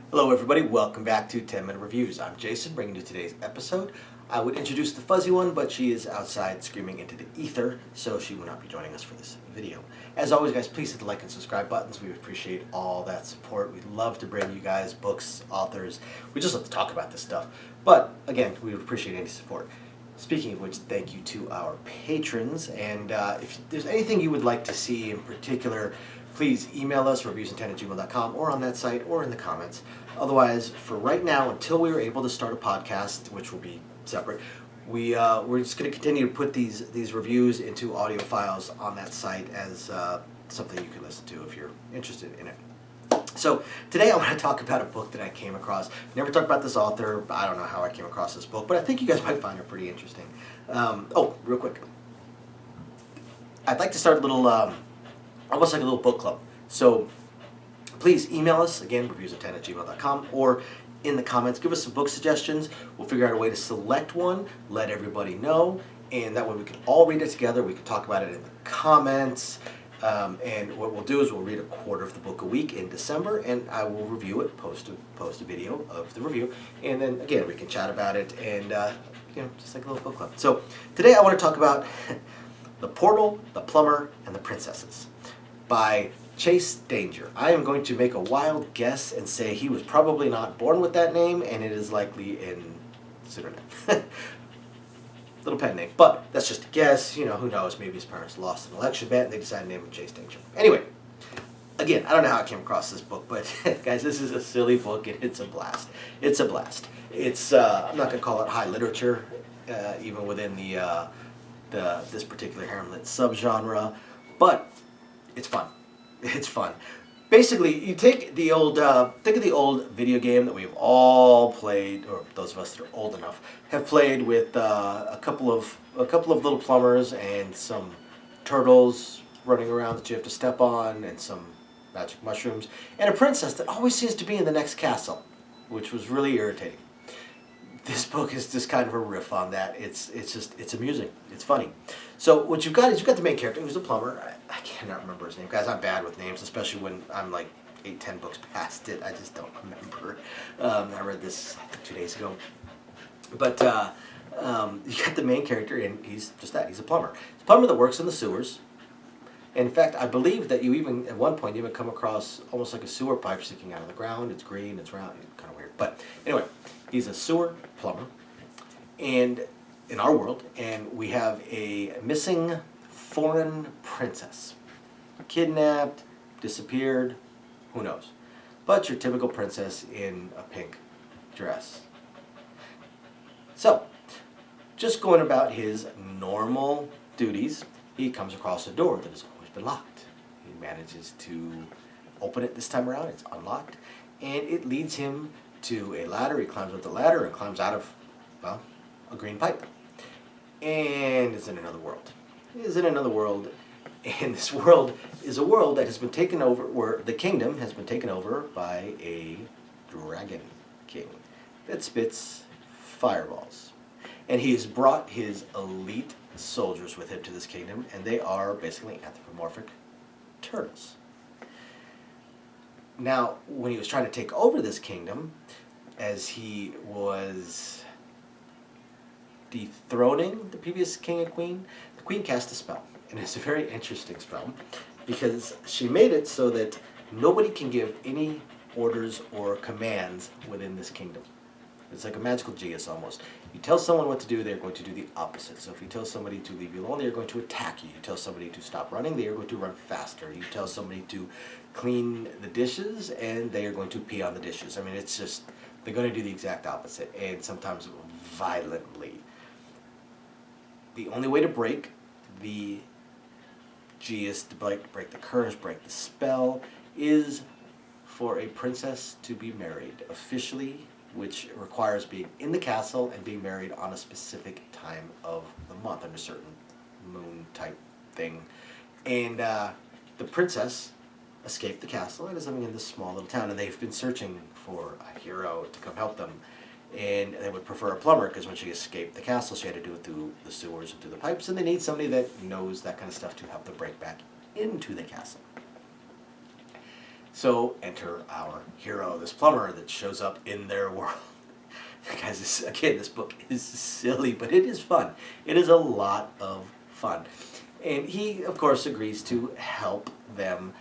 Hello everybody, welcome back to 10 Minute Reviews. I'm Jason, bringing you today's episode. I would introduce the fuzzy one, but she is outside screaming into the ether, so she will not be joining us for this video. As always guys, please hit the like and subscribe buttons. We appreciate all that support. We'd love to bring you guys books, authors. We just love to talk about this stuff. But again, we would appreciate any support. Speaking of which, thank you to our patrons, and if there's anything you would like to see in particular, please email us, reviewsintent@gmail.com, or on that site, or in the comments. Otherwise, for right now, until we are able to start a podcast, which will be separate, we're just going to continue to put these reviews into audio files on that site as something you can listen to if you're interested in it. So today I want to talk about a book that I came across. Never talked about this author. I don't know how I came across this book, but I think you guys might find it pretty interesting. Real quick. I'd like to start a little, almost like a little book club. So please email us, again, reviewsintent@gmail.com, or in the comments, give us some book suggestions. We'll figure out a way to select one, let everybody know, and that way we can all read it together. We can talk about it in the comments. And what we'll do is we'll read a quarter of the book a week in December, and I will review it, post a video of the review, and then again we can chat about it, and just like a little book club. So today I want to talk about The Portal, The Plumber, and the Princesses by Chase Danger. I am going to make a wild guess and say he was probably not born with that name, and it is likely in pseudonym. Little pen name, but that's just a guess. Who knows? Maybe his parents lost an election bet and they decided to name him Chase Danger. Anyway, again, I don't know how I came across this book, but guys, this is a silly book and it's a blast. It's a blast. It's I'm not gonna call it high literature, even within this particular Hamlet subgenre, but it's fun. It's fun. Basically, you take the old, think of the old video game that we've all played, or those of us that are old enough have played, with a couple of little plumbers and some turtles running around that you have to step on, and some magic mushrooms, and a princess that always seems to be in the next castle, which was really irritating. This book is just kind of a riff on that. It's amusing. It's funny. So what you've got is the main character who's a plumber. I cannot remember his name. Guys, I'm bad with names, especially when I'm like 8-10 books past it. I just don't remember. I read this, I think, 2 days ago. But you got the main character, and he's just that. He's a plumber. He's a plumber that works in the sewers. In fact, I believe that you even, at one point, you even come across almost like a sewer pipe sticking out of the ground. It's green, it's round, it's kind of weird. But anyway, he's a sewer plumber, and in our world, and we have a missing foreign princess. Kidnapped, disappeared, who knows. But your typical princess in a pink dress. So, just going about his normal duties, he comes across a door that has always been locked. He manages to open it this time around. It's unlocked, and it leads him to a ladder. He climbs up the ladder and climbs out of, well, a green pipe, and is in another world. He is in another world, and this world is a world that has been taken over, where the kingdom has been taken over by a dragon king that spits fireballs. And he has brought his elite soldiers with him to this kingdom, and they are basically anthropomorphic turtles. Now, when he was trying to take over this kingdom, as he was dethroning the previous king and queen, the queen cast a spell. And it's a very interesting spell, because she made it so that nobody can give any orders or commands within this kingdom. It's like a magical genius almost. You tell someone what to do, they're going to do the opposite. So if you tell somebody to leave you alone, they're going to attack you. You tell somebody to stop running, they are going to run faster. You tell somebody to clean the dishes, and they are going to pee on the dishes. I mean, it's just, they're going to do the exact opposite, and sometimes violently. The only way to break the genius, to break the curse, break the spell, is for a princess to be married officially, which requires being in the castle and being married on a specific time of the month, under a certain moon type thing. And the princess escaped the castle and is living in this small little town, and they've been searching for a hero to come help them. And they would prefer a plumber, because when she escaped the castle, she had to do it through the sewers and through the pipes, and they need somebody that knows that kind of stuff to help them break back into the castle. So enter our hero, this plumber that shows up in their world. Guys, this book is silly, but it is fun. It is a lot of fun. And he, of course, agrees to help them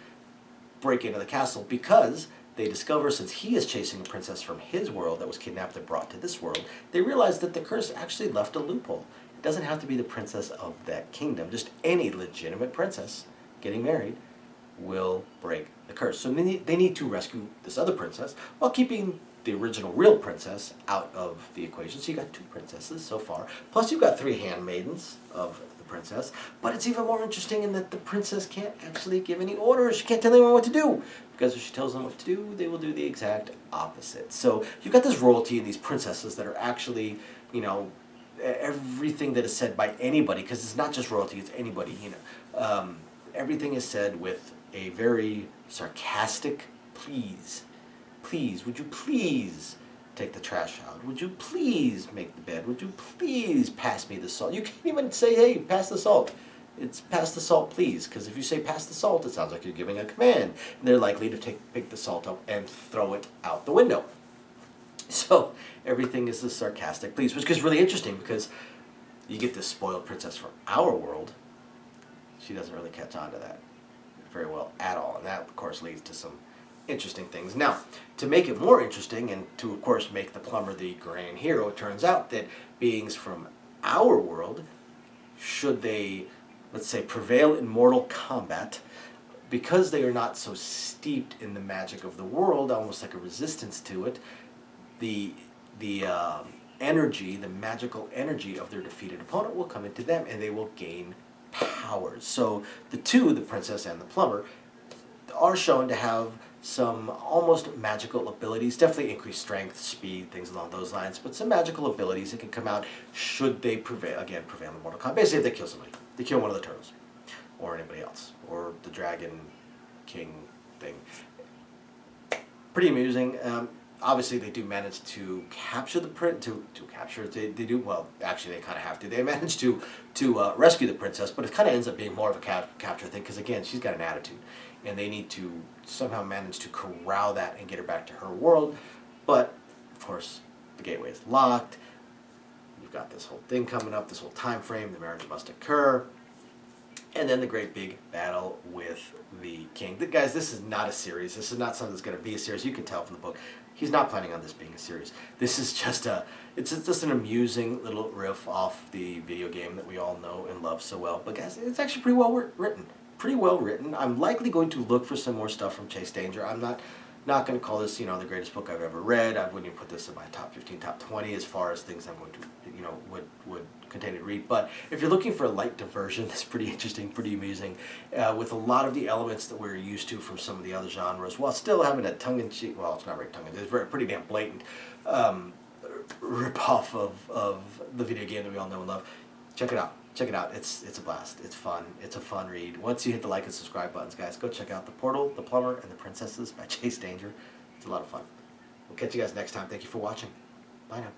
break into the castle because they discover, since he is chasing a princess from his world that was kidnapped and brought to this world, they realize that the curse actually left a loophole. It doesn't have to be the princess of that kingdom. Just any legitimate princess getting married will break the curse. So they need to rescue this other princess while keeping the original real princess out of the equation. So you got 2 princesses so far. Plus you've got 3 handmaidens of the princess. But it's even more interesting in that the princess can't actually give any orders. She can't tell anyone what to do. Because if she tells them what to do, they will do the exact opposite. So you've got this royalty and these princesses that are actually, you know, everything that is said by anybody, because it's not just royalty, it's anybody, you know. Everything is said with a very sarcastic please. Please, would you please take the trash out? Would you please make the bed? Would you please pass me the salt? You can't even say, hey, pass the salt. It's pass the salt, please. Because if you say pass the salt, it sounds like you're giving a command. And they're likely to pick the salt up and throw it out the window. So everything is a sarcastic please, which is really interesting because you get this spoiled princess from our world. She doesn't really catch on to that very well at all. And that, of course, leads to some interesting things. Now, to make it more interesting and to, of course, make the plumber the grand hero, it turns out that beings from our world, should they, let's say, prevail in mortal combat, because they are not so steeped in the magic of the world, almost like a resistance to it, the energy, the magical energy of their defeated opponent will come into them and they will gain powers. So the 2, the princess and the plumber, are shown to have some almost magical abilities, definitely increased strength, speed, things along those lines, but some magical abilities that can come out should they prevail in Mortal Kombat. Basically, if they kill somebody, they kill one of the turtles, or anybody else, or the dragon king thing. Pretty amusing. Obviously, they do manage to capture the they do, well, actually they kind of have to. They manage to rescue the princess, but it kind of ends up being more of a capture thing, because again, she's got an attitude. And they need to somehow manage to corral that and get her back to her world. But, of course, the gateway is locked. You've got this whole thing coming up, this whole time frame. The marriage must occur. And then the great big battle with the king. Guys, this is not a series. This is not something that's going to be a series. You can tell from the book. He's not planning on this being a series. This is just it's just an amusing little riff off the video game that we all know and love so well. But guys, it's actually pretty well written. Pretty well written. I'm likely going to look for some more stuff from Chase Danger. I'm not going to call this, the greatest book I've ever read. I wouldn't even put this in my top 15, top 20 as far as things I'm going to, would continue to read. But if you're looking for a light diversion, that's pretty interesting, pretty amusing, with a lot of the elements that we're used to from some of the other genres, while still having a tongue-in-cheek, well, it's not very tongue-in-cheek, it's very, pretty damn blatant rip-off of the video game that we all know and love. Check it out. Check it out. It's a blast. It's fun. It's a fun read. Once you hit the like and subscribe buttons, guys, go check out The Portal, The Plumber, and the Princesses by Chase Danger. It's a lot of fun. We'll catch you guys next time. Thank you for watching. Bye now.